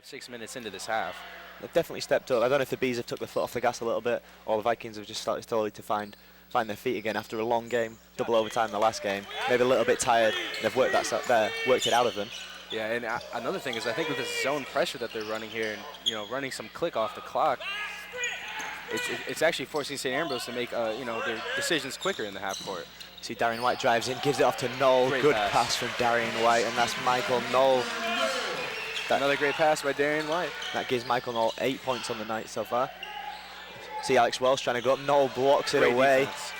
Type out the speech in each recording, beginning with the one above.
5-6 minutes into this half. They've definitely stepped up. I don't know if the Bees have took the foot off the gas a little bit, or the Vikings have just started slowly to find their feet again after a long game, double overtime in the last game. Maybe a little bit tired. They've worked it out of them. Yeah, and another thing is I think with the zone pressure that they're running here, and running some click off the clock, it's actually forcing St. Ambrose to make their decisions quicker in the half court. See, Darian White drives in, gives it off to Knoll. Good pass from Darian White, and that's Michael Knoll. Another great pass by Darian White. That gives Michael Knoll 8 points on the night so far. See Alex Wells trying to go up. Knoll blocks it away. Defense.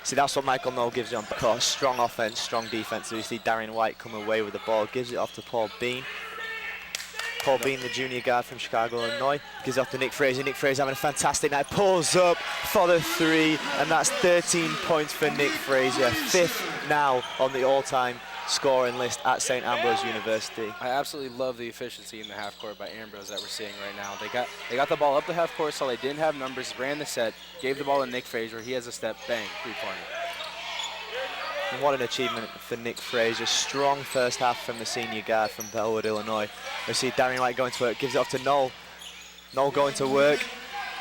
See, that's what Michael Knoll gives you on court. Strong offense, strong defense. So you see Darian White come away with the ball, gives it off to Paul Bean. Paul Bean, the junior guard from Chicago, Illinois, gives it off to Nick Fraser. Nick Fraser having a fantastic night, pulls up for the three, and that's 13 points for Nick Fraser. 5th now on the all-time scoring list at St. Ambrose University. I absolutely love the efficiency in the half court by Ambrose that we're seeing right now. They got the ball up the half court, so they didn't have numbers, ran the set, gave the ball to Nick Fraser. He has a step, bang, 3-pointer. And what an achievement for Nick Fraser. Strong first half from the senior guard from Bellwood, Illinois. We see Darian White going to work, gives it off to Knoll. Knoll going to work,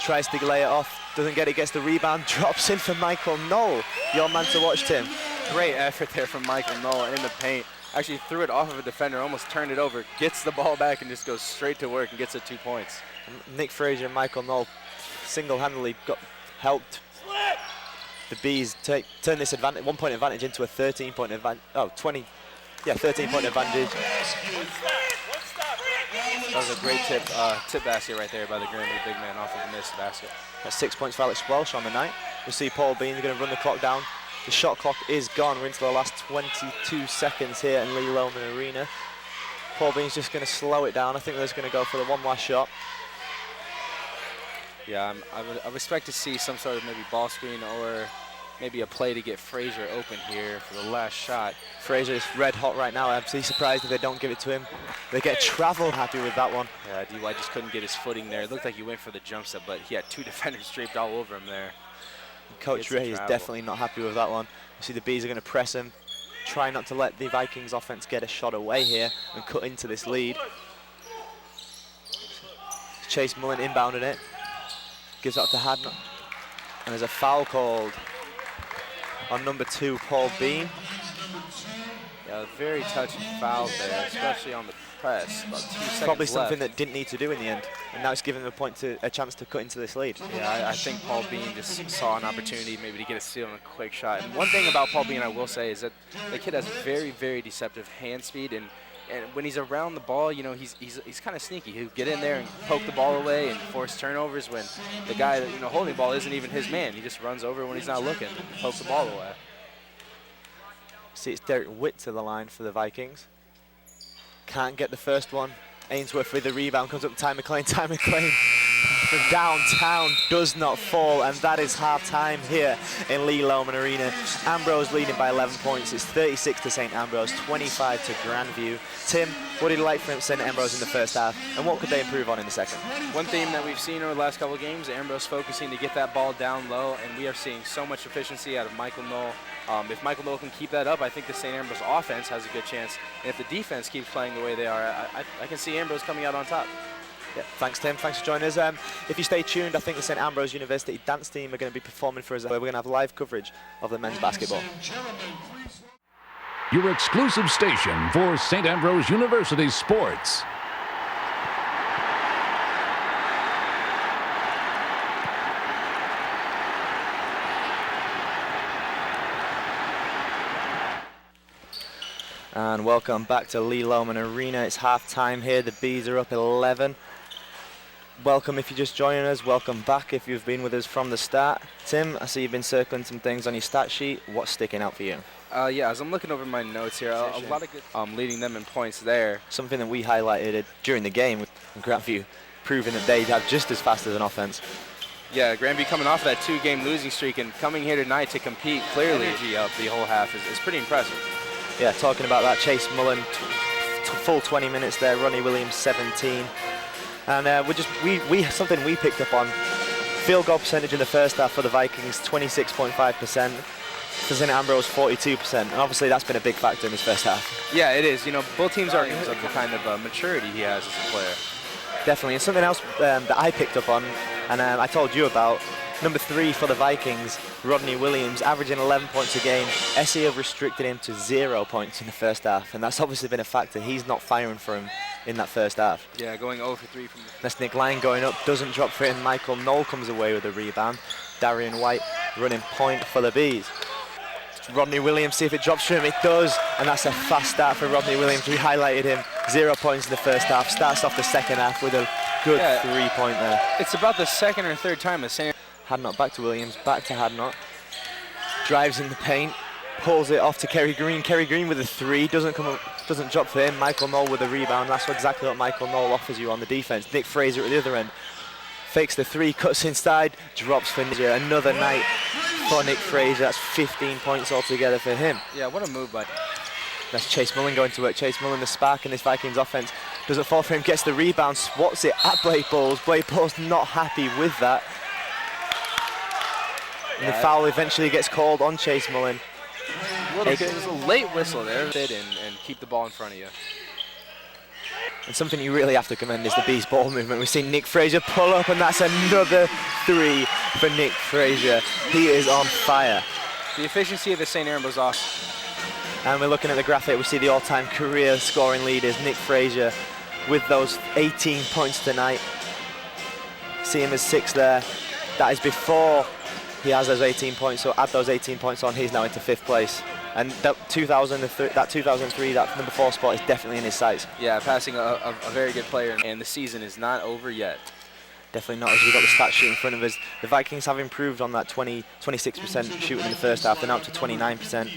tries to lay it off, doesn't get it, gets the rebound, drops in for Michael Knoll. Your man to watch, Tim. Great effort there from Michael Knoll in the paint. Actually threw it off of a defender, almost turned it over, gets the ball back and just goes straight to work and gets it 2 points. Nick Fraser and Michael Knoll single-handedly helped the Bees turn this 1-point advantage into a 13-point advantage. 13-point advantage. That was a great tip basket right there by the Granby big man off of the missed basket. That's 6 points for Alex Welsh on the night. We see Paul Bean going to run the clock down. The shot clock is gone. We're into the last 22 seconds here in Lee Loman Arena. Paul Bean's just going to slow it down. I think they're just going to go for the one last shot. Yeah, I would expect to see some sort of maybe ball screen or maybe a play to get Fraser open here for the last shot. Fraser is red hot right now. I'm absolutely surprised if they don't give it to him. They get travel. Happy with that one. Yeah, D.Y. just couldn't get his footing there. It looked like he went for the jump step, but he had 2 defenders draped all over him there. Coach Ray is definitely not happy with that one. You see the Bees are going to press him, try not to let the Vikings offense get a shot away here and cut into this lead. Chase Mullen inbounding it, gives it up to Hadnot, and there's a foul called on number 2, Paul Bean. Yeah, a very touchy foul there, especially on the press. About 2 seconds Probably something left. that didn't need to do in the end, and now it's giving them a chance to cut into this lead. Yeah, I think Paul Bean just saw an opportunity maybe to get a steal and a quick shot. And one thing about Paul Bean I will say is that the kid has very, very deceptive hand speed, and when he's around the ball, he's kind of sneaky. He'll get in there and poke the ball away and force turnovers when the guy that holding the ball isn't even his man. He just runs over when he's not looking and pokes the ball away. See, it's Derek Witt to the line for the Vikings. Can't get the first one. Ainsworth with the rebound, comes up to Ty McLean. Ty McLean from downtown does not fall, and that is half-time here in Lee Loman Arena. Ambrose leading by 11 points. It's 36 to St. Ambrose, 25 to Grandview. Tim, what did you like from St. Ambrose in the first half, and what could they improve on in the second? One theme that we've seen over the last couple of games, Ambrose focusing to get that ball down low, and we are seeing so much efficiency out of Michael Knoll. If Michael Knoll can keep that up, I think the St. Ambrose offense has a good chance. And if the defense keeps playing the way they are, I can see Ambrose coming out on top. Yeah, thanks, Tim. Thanks for joining us. If you stay tuned, I think the St. Ambrose University dance team are going to be performing for us. We're going to have live coverage of the men's basketball. Your exclusive station for St. Ambrose University sports. And welcome back to Lee Loman Arena. It's half-time here. The Bees are up 11. Welcome if you're just joining us. Welcome back if you've been with us from the start. Tim, I see you've been circling some things on your stat sheet. What's sticking out for you? Yeah, as I'm looking over my notes here, a lot of good leading them in points there. Something that we highlighted during the game with Grandview, proving that they have just as fast as an offense. Yeah, Grandview coming off of that 2-game losing streak and coming here tonight to compete clearly up the whole half is pretty impressive. Yeah, talking about that, Chase Mullen, full 20 minutes there, Ronnie Williams 17. And we something we picked up on, field goal percentage in the first half for the Vikings, 26.5%. For St. Ambrose, 42%. And obviously that's been a big factor in his first half. Yeah, it is. Both teams are of the kind of maturity he has as a player. Definitely. And something else that I picked up on, and I told you about, number 3 for the Vikings, Rodney Williams, averaging 11 points a game. SE have restricted him to 0 points in the first half, and that's obviously been a factor. He's not firing for him in that first half. Yeah, going 0 for 3 from the... That's Nick Lang going up, doesn't drop for him. Michael Knoll comes away with a rebound. Darian White running point for the Bees. Rodney Williams, see if it drops for him. It does, and that's a fast start for Rodney Williams. We highlighted him. 0 points in the first half. Starts off the second half with a good 3-point there. It's about the second or third time the same. Hadnot back to Williams, back to Hadnot. Drives in the paint, pulls it off to Kerry Green. Kerry Green with a 3, doesn't drop for him. Michael Knoll with a rebound. That's exactly what Michael Knoll offers you on the defense. Nick Fraser at the other end. Fakes the 3, cuts inside, drops for Fraser. Another night for Nick Fraser. That's 15 points altogether for him. Yeah, what a move by... That's Chase Mullen going to work. Chase Mullen, the spark in this Vikings offense. Doesn't fall for him, gets the rebound, swats it at Blake Bowles. Blake Bowles not happy with that. And the foul eventually gets called on Chase Mullen. It was a late whistle there. Fit in and keep the ball in front of you. And something you really have to commend is the Bees ball movement. We've seen Nick Fraser pull up, and that's another 3 for Nick Fraser. He is on fire. The efficiency of the St. Aaron was awesome. And we're looking at the graphic, we see the all-time career scoring leaders, Nick Fraser, with those 18 points tonight. See him as 6 there. That is before he has those 18 points, so add those 18 points on, he's now into 5th place. And that 2003, that number 4 spot is definitely in his sights. Yeah, passing a very good player, and the season is not over yet. Definitely not, as we've got the stat sheet in front of us. The Vikings have improved on that 26% shooting in the first half, they're now up to 29%.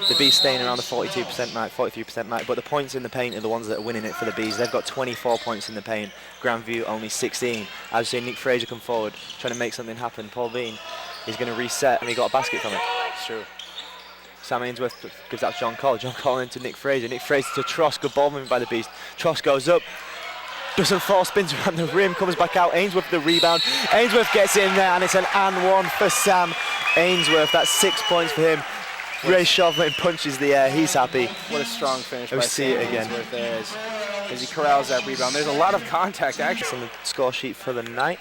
The Bees staying around the 42% mark, 43% mark, but the points in the paint are the ones that are winning it for the Bees. They've got 24 points in the paint, Grandview only 16. As you see Nick Fraser come forward, trying to make something happen. Paul Bean is going to reset, and he got a basket from it. It's true. Sam Ainsworth gives that to John Cole. John Cole into Nick Fraser. Nick Fraser to Tross, good ball movement by the Bees. Tross goes up, doesn't fall, spins around the rim, comes back out. Ainsworth the rebound. Ainsworth gets in there, and it's an and 1 for Sam Ainsworth. That's 6 points for him. Ray Shovlin punches the air, he's happy. What a strong finish by see Sam it again. Ainsworth there as he corrals that rebound. There's a lot of contact actually. On the score sheet for the night,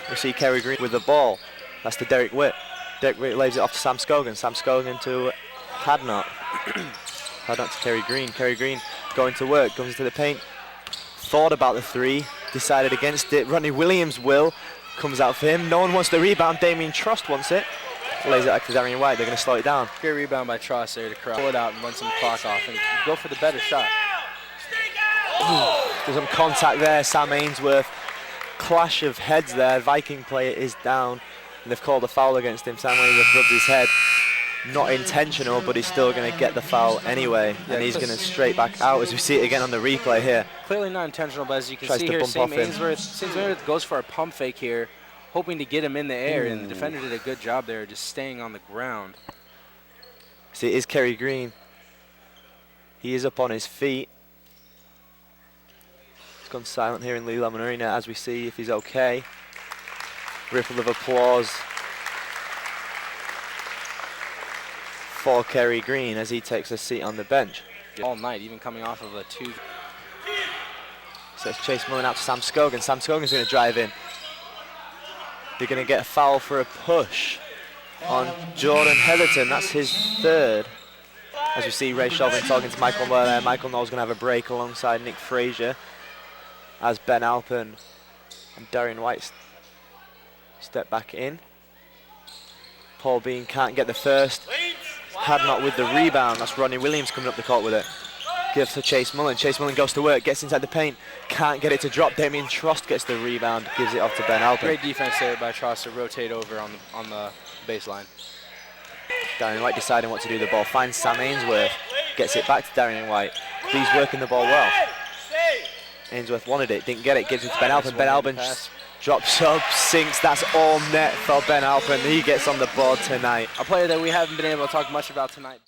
we see Kerry Green with the ball. That's to Derek Witt. Derek Witt lays it off to Sam Scogan. Sam Scogan to Hadnot. Hadnot to Kerry Green. Kerry Green going to work, comes into the paint. Thought about the 3, decided against it. Rodney Williams comes out for him. No one wants the rebound. Damien Trost wants it. Lays it back to Darian White. They're going to slow it down. Great rebound by Trost there to corral. Pull it out and run some clock off and go for the better shot. There's some contact there. Sam Ainsworth. Clash of heads there. Viking player is down. And they've called a foul against him. Sam Ainsworth rubs his head. Not intentional, but he's still going to get the foul anyway. And he's going to straight back out as we see it again on the replay here. Clearly not intentional, but as you can Tries see to here, bump Sam off him. Ainsworth goes for a pump fake here, hoping to get him in the air, and the defender did a good job there, just staying on the ground. See, it is Kerry Green. He is up on his feet. It's gone silent here in Lee Lemon Arena as we see if he's okay. Ripple of applause for Kerry Green as he takes a seat on the bench. All night, even coming off of a 2. So it's Chase Mullen out to Sam Scogan. Sam Scogan's going to drive in. They're going to get a foul for a push on Jordan Heatherton. That's his 3rd. As we see Ray Shelvin talking to Michael Knoll there. Michael Knoll's going to have a break alongside Nick Fraser as Ben Alpen and Darian White step back in. Paul Bean can't get the first. Hadnot with the rebound. That's Rodney Williams coming up the court with it. Gives to Chase Mullen. Chase Mullen goes to work, gets inside the paint, can't get it to drop. Damien Trost gets the rebound, gives it off to Ben Alpen. Great defense there by Trost to rotate over on the baseline. Darian White deciding what to do with the ball. Finds Sam Ainsworth, gets it back to Darian White. He's working the ball well. Ainsworth wanted it, didn't get it, gives it to Ben Alpen. Ben Alpen drops up, sinks. That's all net for Ben Alpen. He gets on the board tonight. A player that we haven't been able to talk much about tonight.